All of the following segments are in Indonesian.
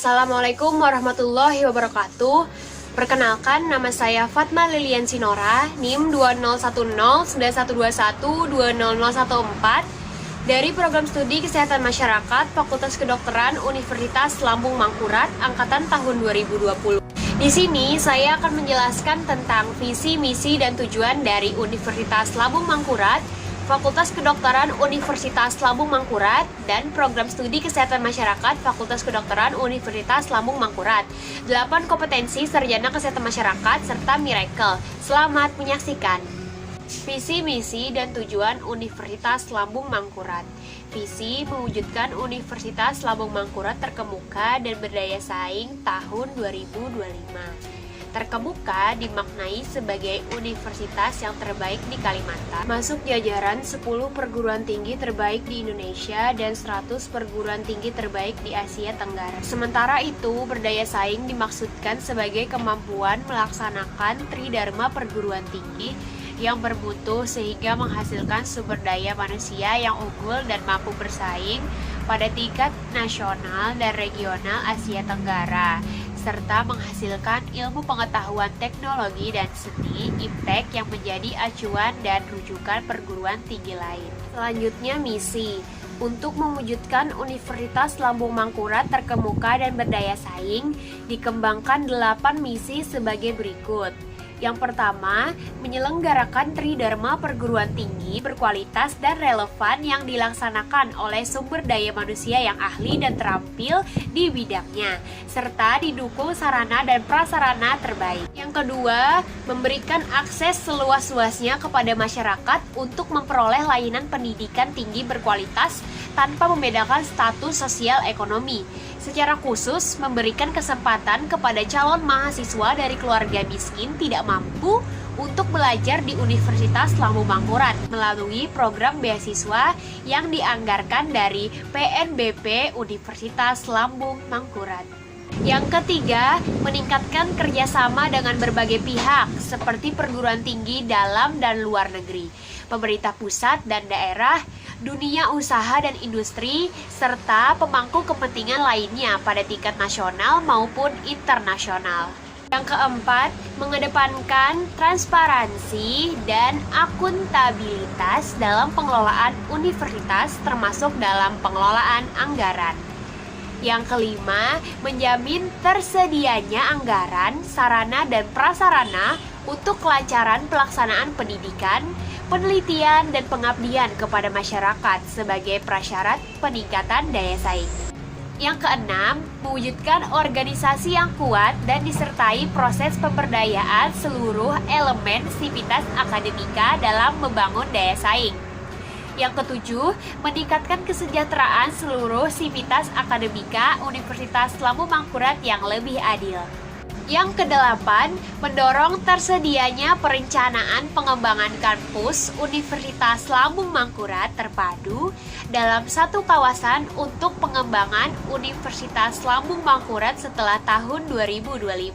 Assalamualaikum warahmatullahi wabarakatuh. Perkenalkan, nama saya Fatma Lilian Sinora, NIM 20109121200014 dari Program Studi Kesehatan Masyarakat Fakultas Kedokteran Universitas Lambung Mangkurat angkatan tahun 2020. Di sini saya akan menjelaskan tentang visi, misi, dan tujuan dari Universitas Lambung Mangkurat, Fakultas Kedokteran Universitas Lambung Mangkurat, dan Program Studi Kesehatan Masyarakat Fakultas Kedokteran Universitas Lambung Mangkurat. 8 kompetensi sarjana kesehatan masyarakat serta miracle. Selamat menyaksikan. Visi, misi, dan tujuan Universitas Lambung Mangkurat. Visi mewujudkan Universitas Lambung Mangkurat terkemuka dan berdaya saing tahun 2025. Terkemuka dimaknai sebagai universitas yang terbaik di Kalimantan, masuk jajaran 10 perguruan tinggi terbaik di Indonesia dan 100 perguruan tinggi terbaik di Asia Tenggara. Sementara itu, berdaya saing dimaksudkan sebagai kemampuan melaksanakan tridharma perguruan tinggi yang bermutu sehingga menghasilkan sumber daya manusia yang unggul dan mampu bersaing pada tingkat nasional dan regional Asia Tenggara, serta menghasilkan ilmu pengetahuan teknologi dan seni (IPTEK) yang menjadi acuan dan rujukan perguruan tinggi lain. Selanjutnya, misi. Untuk mewujudkan Universitas Lambung Mangkurat terkemuka dan berdaya saing, dikembangkan 8 misi sebagai berikut. Yang pertama, menyelenggarakan tridharma perguruan tinggi berkualitas dan relevan yang dilaksanakan oleh sumber daya manusia yang ahli dan terampil di bidangnya, serta didukung sarana dan prasarana terbaik. Yang kedua, memberikan akses seluas-luasnya kepada masyarakat untuk memperoleh layanan pendidikan tinggi berkualitas tanpa membedakan status sosial ekonomi. Secara khusus, memberikan kesempatan kepada calon mahasiswa dari keluarga miskin tidak mampu untuk belajar di Universitas Lambung Mangkurat melalui program beasiswa yang dianggarkan dari PNBP Universitas Lambung Mangkurat. Yang ketiga, meningkatkan kerjasama dengan berbagai pihak seperti perguruan tinggi dalam dan luar negeri, pemerintah pusat dan daerah, dunia usaha dan industri, serta pemangku kepentingan lainnya pada tingkat nasional maupun internasional. Yang keempat, mengedepankan transparansi dan akuntabilitas dalam pengelolaan universitas termasuk dalam pengelolaan anggaran. Yang kelima, menjamin tersedianya anggaran, sarana, dan prasarana untuk kelancaran pelaksanaan pendidikan, penelitian, dan pengabdian kepada masyarakat sebagai prasyarat peningkatan daya saing. Yang keenam, mewujudkan organisasi yang kuat dan disertai proses pemberdayaan seluruh elemen sivitas akademika dalam membangun daya saing. Yang ketujuh, meningkatkan kesejahteraan seluruh sivitas akademika Universitas Lambung Mangkurat yang lebih adil. Yang kedelapan, mendorong tersedianya perencanaan pengembangan kampus Universitas Lambung Mangkurat terpadu dalam satu kawasan untuk pengembangan Universitas Lambung Mangkurat setelah tahun 2025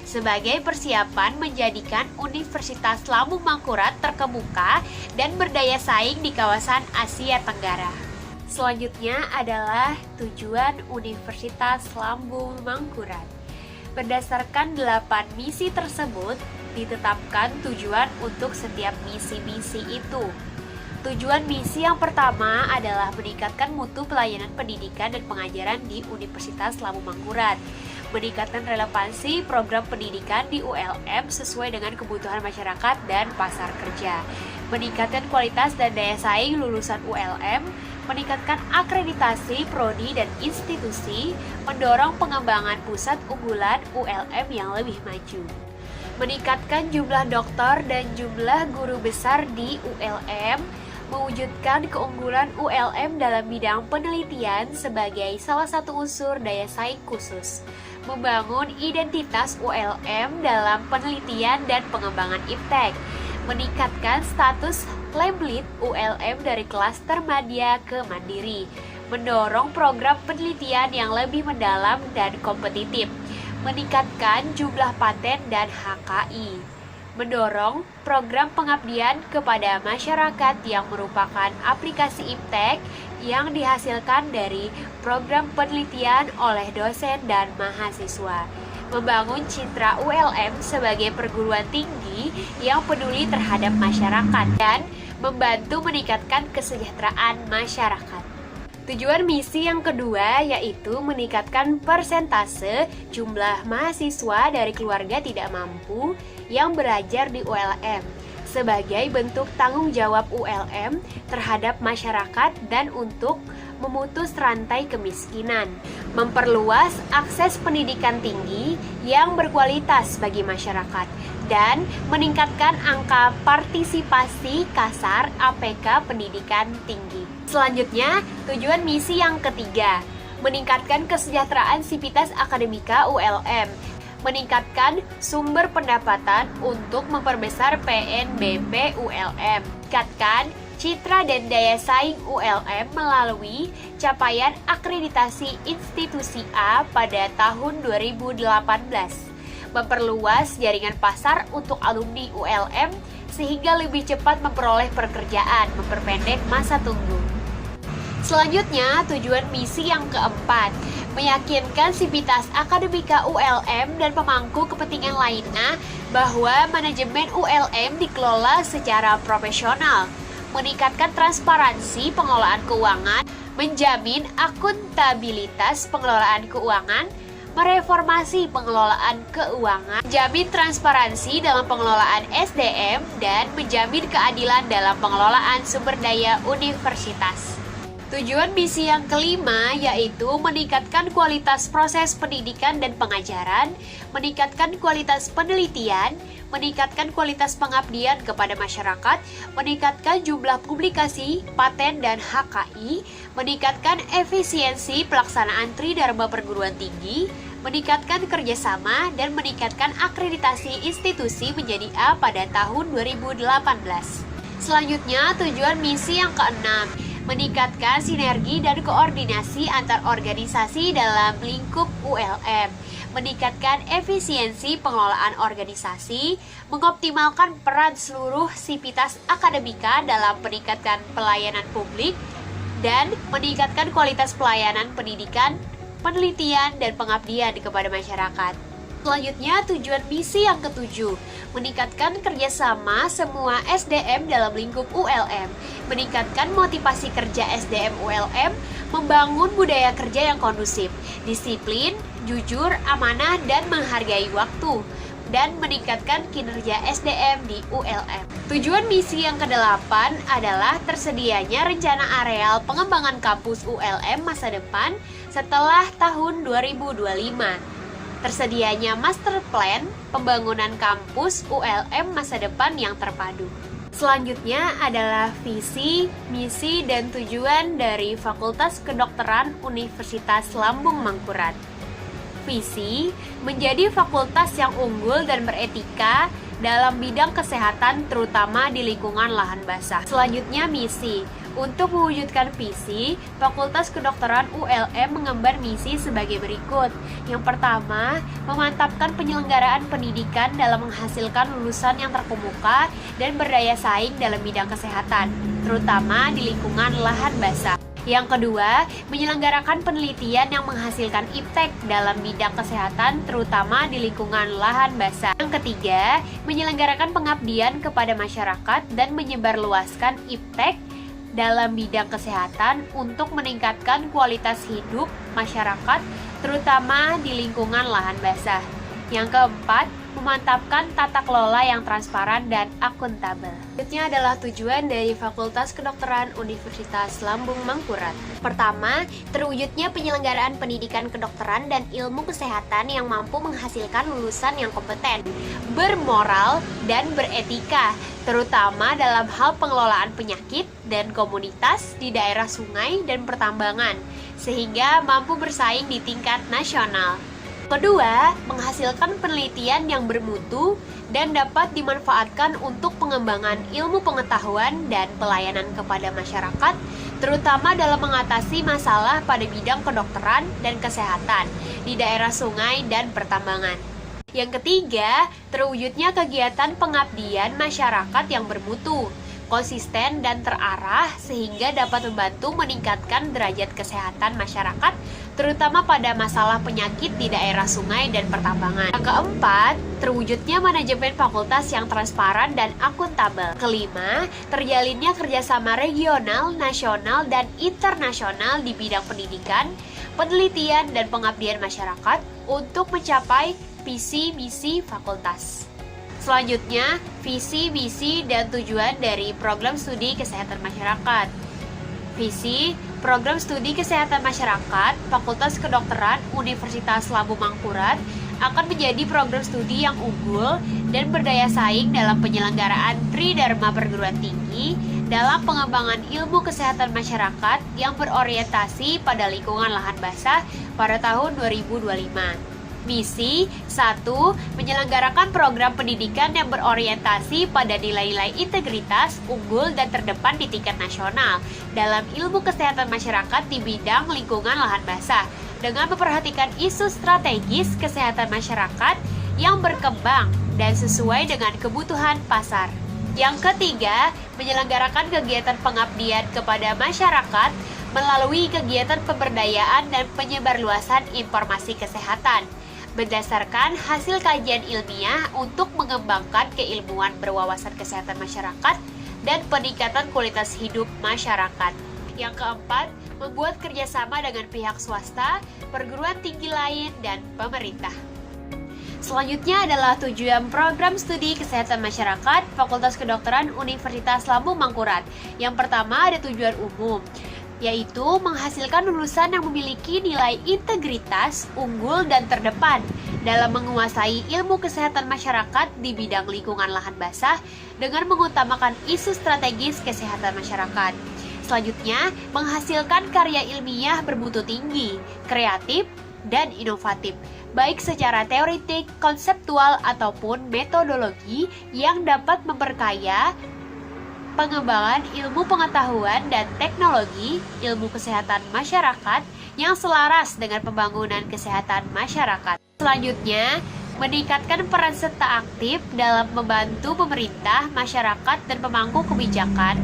sebagai persiapan menjadikan Universitas Lambung Mangkurat terkemuka dan berdaya saing di kawasan Asia Tenggara. Selanjutnya adalah tujuan Universitas Lambung Mangkurat. Berdasarkan 8 misi tersebut, ditetapkan tujuan untuk setiap misi-misi itu. Tujuan misi yang pertama adalah meningkatkan mutu pelayanan pendidikan dan pengajaran di Universitas Lambung Mangkurat, meningkatkan relevansi program pendidikan di ULM sesuai dengan kebutuhan masyarakat dan pasar kerja, meningkatkan kualitas dan daya saing lulusan ULM, meningkatkan akreditasi prodi dan institusi, mendorong pengembangan pusat unggulan ULM yang lebih maju, meningkatkan jumlah doktor dan jumlah guru besar di ULM, mewujudkan keunggulan ULM dalam bidang penelitian sebagai salah satu unsur daya saing khusus, membangun identitas ULM dalam penelitian dan pengembangan IPTEK, meningkatkan status Lemblit ULM dari klaster madya ke mandiri, mendorong program penelitian yang lebih mendalam dan kompetitif, meningkatkan jumlah paten dan HKI, mendorong program pengabdian kepada masyarakat yang merupakan aplikasi iptek yang dihasilkan dari program penelitian oleh dosen dan mahasiswa, membangun citra ULM sebagai perguruan tinggi yang peduli terhadap masyarakat, dan membantu meningkatkan kesejahteraan masyarakat. Tujuan misi yang kedua yaitu meningkatkan persentase jumlah mahasiswa dari keluarga tidak mampu yang belajar di ULM sebagai bentuk tanggung jawab ULM terhadap masyarakat dan untuk memutus rantai kemiskinan, memperluas akses pendidikan tinggi yang berkualitas bagi masyarakat, dan meningkatkan angka partisipasi kasar APK pendidikan tinggi. Selanjutnya, tujuan misi yang ketiga, meningkatkan kesejahteraan sivitas akademika ULM, meningkatkan sumber pendapatan untuk memperbesar PNBP ULM, meningkatkan citra dan daya saing ULM melalui capaian akreditasi institusi A pada tahun 2018, memperluas jaringan pasar untuk alumni ULM sehingga lebih cepat memperoleh pekerjaan, memperpendek masa tunggu. Selanjutnya, tujuan misi yang keempat, meyakinkan sivitas akademika ULM dan pemangku kepentingan lainnya bahwa manajemen ULM dikelola secara profesional, meningkatkan transparansi pengelolaan keuangan, menjamin akuntabilitas pengelolaan keuangan, mereformasi pengelolaan keuangan, menjamin transparansi dalam pengelolaan SDM, dan menjamin keadilan dalam pengelolaan sumber daya universitas. Tujuan misi yang kelima yaitu meningkatkan kualitas proses pendidikan dan pengajaran, meningkatkan kualitas penelitian, meningkatkan kualitas pengabdian kepada masyarakat, meningkatkan jumlah publikasi, paten, dan HKI, meningkatkan efisiensi pelaksanaan tridharma perguruan tinggi, meningkatkan kerjasama, dan meningkatkan akreditasi institusi menjadi A pada tahun 2018. Selanjutnya, tujuan misi yang keenam, meningkatkan sinergi dan koordinasi antar organisasi dalam lingkup ULM, meningkatkan efisiensi pengelolaan organisasi, mengoptimalkan peran seluruh sivitas akademika dalam meningkatkan pelayanan publik, dan meningkatkan kualitas pelayanan pendidikan, penelitian, dan pengabdian kepada masyarakat. Selanjutnya, tujuan misi yang ketujuh, meningkatkan kerjasama semua SDM dalam lingkup ULM, meningkatkan motivasi kerja SDM ULM, membangun budaya kerja yang kondusif, disiplin, jujur, amanah, dan menghargai waktu, dan meningkatkan kinerja SDM di ULM. Tujuan misi yang kedelapan adalah tersedianya rencana areal pengembangan kampus ULM masa depan setelah tahun 2025. Tersedianya master plan pembangunan kampus ULM masa depan yang terpadu. Selanjutnya adalah visi, misi, dan tujuan dari Fakultas Kedokteran Universitas Lambung Mangkurat. Visi, menjadi fakultas yang unggul dan beretika dalam bidang kesehatan terutama di lingkungan lahan basah. Selanjutnya misi, untuk mewujudkan visi, Fakultas Kedokteran ULM mengemban misi sebagai berikut. Yang pertama, memantapkan penyelenggaraan pendidikan dalam menghasilkan lulusan yang terkemuka dan berdaya saing dalam bidang kesehatan, terutama di lingkungan lahan basah. Yang kedua, menyelenggarakan penelitian yang menghasilkan iptek dalam bidang kesehatan, terutama di lingkungan lahan basah. Yang ketiga, menyelenggarakan pengabdian kepada masyarakat dan menyebarluaskan iptek dalam bidang kesehatan untuk meningkatkan kualitas hidup masyarakat, terutama di lingkungan lahan basah. Yang keempat, memantapkan tata kelola yang transparan dan akuntabel. Selanjutnya adalah tujuan dari Fakultas Kedokteran Universitas Lambung Mangkurat. Pertama, terwujudnya penyelenggaraan pendidikan kedokteran dan ilmu kesehatan yang mampu menghasilkan lulusan yang kompeten, bermoral, dan beretika, terutama dalam hal pengelolaan penyakit dan komunitas di daerah sungai dan pertambangan, sehingga mampu bersaing di tingkat nasional. Kedua, menghasilkan penelitian yang bermutu dan dapat dimanfaatkan untuk pengembangan ilmu pengetahuan dan pelayanan kepada masyarakat, terutama dalam mengatasi masalah pada bidang kedokteran dan kesehatan di daerah sungai dan pertambangan. Yang ketiga, terwujudnya kegiatan pengabdian masyarakat yang bermutu, konsisten dan terarah sehingga dapat membantu meningkatkan derajat kesehatan masyarakat, terutama pada masalah penyakit di daerah sungai dan pertambangan. Yang keempat, terwujudnya manajemen fakultas yang transparan dan akuntabel. Kelima, terjalinnya kerjasama regional, nasional, dan internasional di bidang pendidikan, penelitian, dan pengabdian masyarakat untuk mencapai visi misi fakultas. Selanjutnya, visi, misi, dan tujuan dari program studi kesehatan masyarakat. Visi, program studi kesehatan masyarakat Fakultas Kedokteran Universitas Lambung Mangkurat akan menjadi program studi yang unggul dan berdaya saing dalam penyelenggaraan Tridharma perguruan tinggi dalam pengembangan ilmu kesehatan masyarakat yang berorientasi pada lingkungan lahan basah pada tahun 2025. Misi 1. Menyelenggarakan program pendidikan yang berorientasi pada nilai-nilai integritas, unggul, dan terdepan di tingkat nasional dalam ilmu kesehatan masyarakat di bidang lingkungan lahan basah dengan memperhatikan isu strategis kesehatan masyarakat yang berkembang dan sesuai dengan kebutuhan pasar. Yang ketiga, menyelenggarakan kegiatan pengabdian kepada masyarakat melalui kegiatan pemberdayaan dan penyebarluasan informasi kesehatan berdasarkan hasil kajian ilmiah untuk mengembangkan keilmuan berwawasan kesehatan masyarakat dan peningkatan kualitas hidup masyarakat. Yang keempat, membuat kerjasama dengan pihak swasta, perguruan tinggi lain, dan pemerintah. Selanjutnya adalah tujuan program studi kesehatan masyarakat Fakultas Kedokteran Universitas Lambung Mangkurat. Yang pertama ada tujuan umum, yaitu menghasilkan lulusan yang memiliki nilai integritas, unggul, dan terdepan dalam menguasai ilmu kesehatan masyarakat di bidang lingkungan lahan basah dengan mengutamakan isu strategis kesehatan masyarakat. Selanjutnya, menghasilkan karya ilmiah bermutu tinggi, kreatif, dan inovatif, baik secara teoretik, konseptual, ataupun metodologi yang dapat memperkaya pengembangan ilmu pengetahuan dan teknologi ilmu kesehatan masyarakat yang selaras dengan pembangunan kesehatan masyarakat. Selanjutnya, meningkatkan peran serta aktif dalam membantu pemerintah, masyarakat, dan pemangku kebijakan,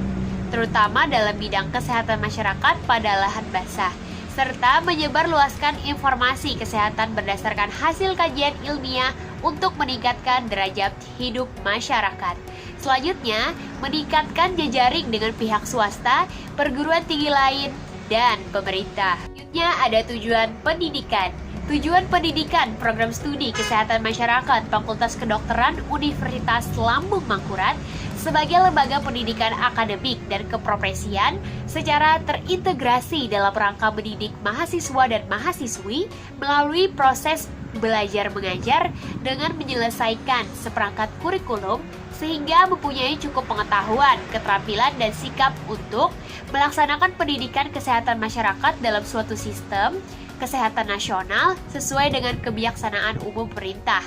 terutama dalam bidang kesehatan masyarakat pada lahan basah, serta menyebarluaskan informasi kesehatan berdasarkan hasil kajian ilmiah untuk meningkatkan derajat hidup masyarakat. Selanjutnya, meningkatkan jejaring dengan pihak swasta, perguruan tinggi lain, dan pemerintah. Selanjutnya ada tujuan pendidikan. Tujuan pendidikan program studi kesehatan masyarakat Fakultas Kedokteran Universitas Lambung Mangkurat sebagai lembaga pendidikan akademik dan keprofesian secara terintegrasi dalam rangka mendidik mahasiswa dan mahasiswi melalui proses belajar mengajar dengan menyelesaikan seperangkat kurikulum sehingga mempunyai cukup pengetahuan, keterampilan, dan sikap untuk melaksanakan pendidikan kesehatan masyarakat dalam suatu sistem kesehatan nasional sesuai dengan kebijaksanaan umum pemerintah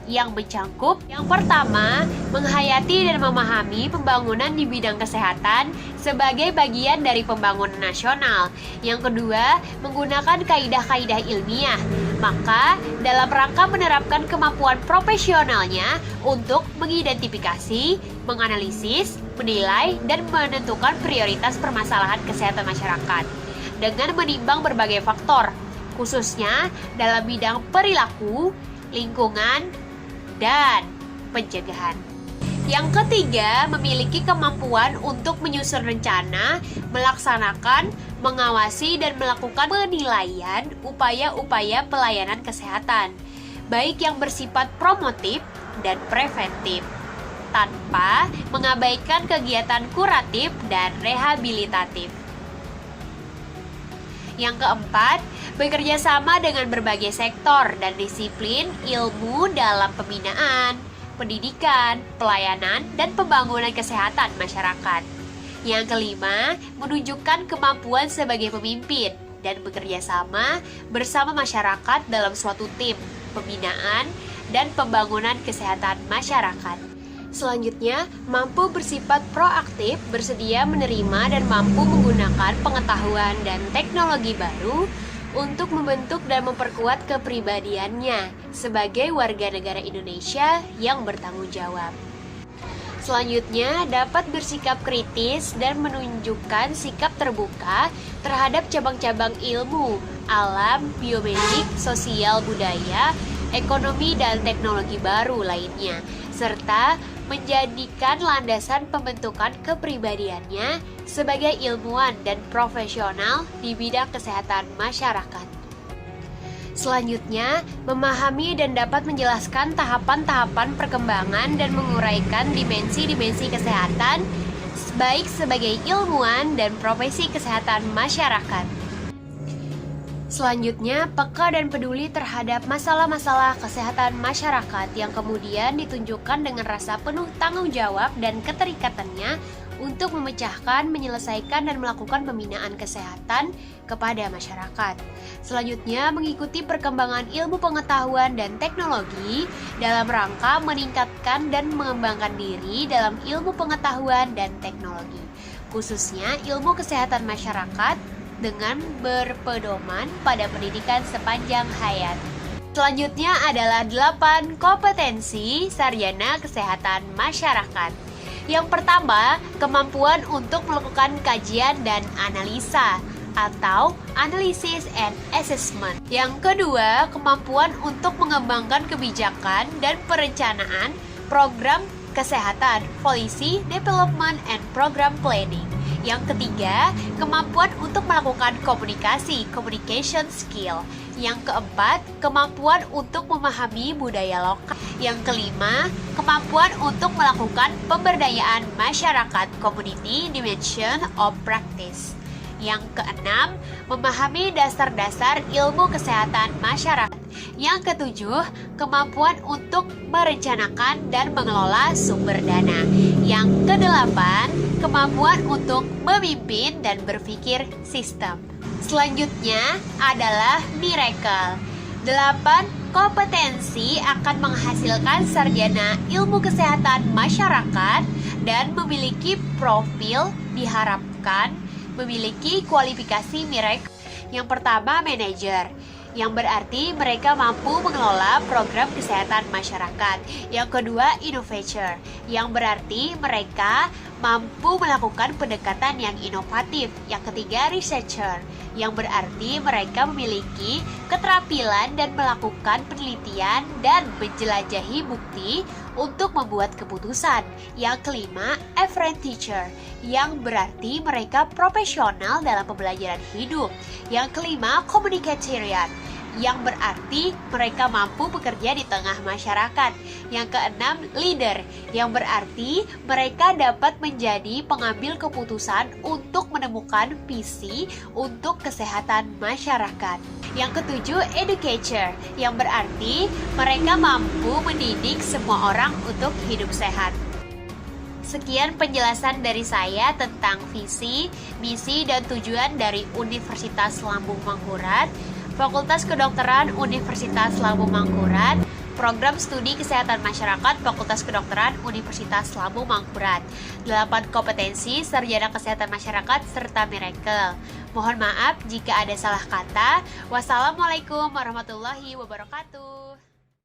yang mencangkup yang pertama, menghayati dan memahami pembangunan di bidang kesehatan sebagai bagian dari pembangunan nasional. Yang kedua, menggunakan kaidah-kaidah ilmiah. Maka, dalam rangka menerapkan kemampuan profesionalnya untuk mengidentifikasi, menganalisis, menilai, dan menentukan prioritas permasalahan kesehatan masyarakat dengan menimbang berbagai faktor, khususnya dalam bidang perilaku, lingkungan, dan pencegahan. Yang ketiga, memiliki kemampuan untuk menyusun rencana, melaksanakan, mengawasi, dan melakukan penilaian upaya-upaya pelayanan kesehatan, baik yang bersifat promotif dan preventif, tanpa mengabaikan kegiatan kuratif dan rehabilitatif. Yang keempat, bekerja sama dengan berbagai sektor dan disiplin ilmu dalam pembinaan, pendidikan, pelayanan, dan pembangunan kesehatan masyarakat. Yang kelima, menunjukkan kemampuan sebagai pemimpin dan bekerja sama bersama masyarakat dalam suatu tim pembinaan dan pembangunan kesehatan masyarakat. Selanjutnya, mampu bersifat proaktif, bersedia menerima dan mampu menggunakan pengetahuan dan teknologi baru untuk membentuk dan memperkuat kepribadiannya sebagai warga negara Indonesia yang bertanggung jawab. Selanjutnya, dapat bersikap kritis dan menunjukkan sikap terbuka terhadap cabang-cabang ilmu, alam, biomedik, sosial budaya, ekonomi, dan teknologi baru lainnya, serta menjadikan landasan pembentukan kepribadiannya sebagai ilmuwan dan profesional di bidang kesehatan masyarakat. Selanjutnya, memahami dan dapat menjelaskan tahapan-tahapan perkembangan dan menguraikan dimensi-dimensi kesehatan, baik sebagai ilmuwan dan profesi kesehatan masyarakat. Selanjutnya, peka dan peduli terhadap masalah-masalah kesehatan masyarakat yang kemudian ditunjukkan dengan rasa penuh tanggung jawab dan keterikatannya untuk memecahkan, menyelesaikan, dan melakukan pembinaan kesehatan kepada masyarakat. Selanjutnya, mengikuti perkembangan ilmu pengetahuan dan teknologi dalam rangka meningkatkan dan mengembangkan diri dalam ilmu pengetahuan dan teknologi, khususnya ilmu kesehatan masyarakat dengan berpedoman pada pendidikan sepanjang hayat. Selanjutnya adalah 8 kompetensi sarjana kesehatan masyarakat. Yang pertama, kemampuan untuk melakukan kajian dan analisa atau analysis and assessment. Yang kedua, kemampuan untuk mengembangkan kebijakan dan perencanaan program kesehatan, policy, development, and program planning. Yang ketiga, kemampuan untuk melakukan komunikasi, communication skill. Yang keempat, kemampuan untuk memahami budaya lokal. Yang kelima, kemampuan untuk melakukan pemberdayaan masyarakat, community dimension of practice. Yang keenam, memahami dasar-dasar ilmu kesehatan masyarakat. Yang ketujuh, kemampuan untuk merencanakan dan mengelola sumber dana. Yang kedelapan, kemampuan untuk memimpin dan berpikir sistem. Selanjutnya adalah miracle. 8 kompetensi akan menghasilkan sarjana ilmu kesehatan masyarakat dan memiliki profil diharapkan memiliki kualifikasi miracle. Yang pertama, manajer, yang berarti mereka mampu mengelola program kesehatan masyarakat. Yang kedua, innovator, yang berarti mereka mampu melakukan pendekatan yang inovatif. Yang ketiga, researcher, yang berarti mereka memiliki keterampilan dan melakukan penelitian dan menjelajahi bukti untuk membuat keputusan. Yang kelima, afferent teacher, yang berarti mereka profesional dalam pembelajaran hidup. Yang kelima, communicatarian, yang berarti mereka mampu bekerja di tengah masyarakat. Yang keenam, leader, yang berarti mereka dapat menjadi pengambil keputusan untuk menemukan visi untuk kesehatan masyarakat. Yang ketujuh, educator, yang berarti mereka mampu mendidik semua orang untuk hidup sehat. Sekian penjelasan dari saya tentang visi, misi, dan tujuan dari Universitas Lambung Mangkurat, Fakultas Kedokteran Universitas Lambung Mangkurat, Program Studi Kesehatan Masyarakat Fakultas Kedokteran Universitas Lambung Mangkurat, 8 kompetensi sarjana kesehatan masyarakat serta miracle. Mohon maaf jika ada salah kata. Wassalamualaikum warahmatullahi wabarakatuh.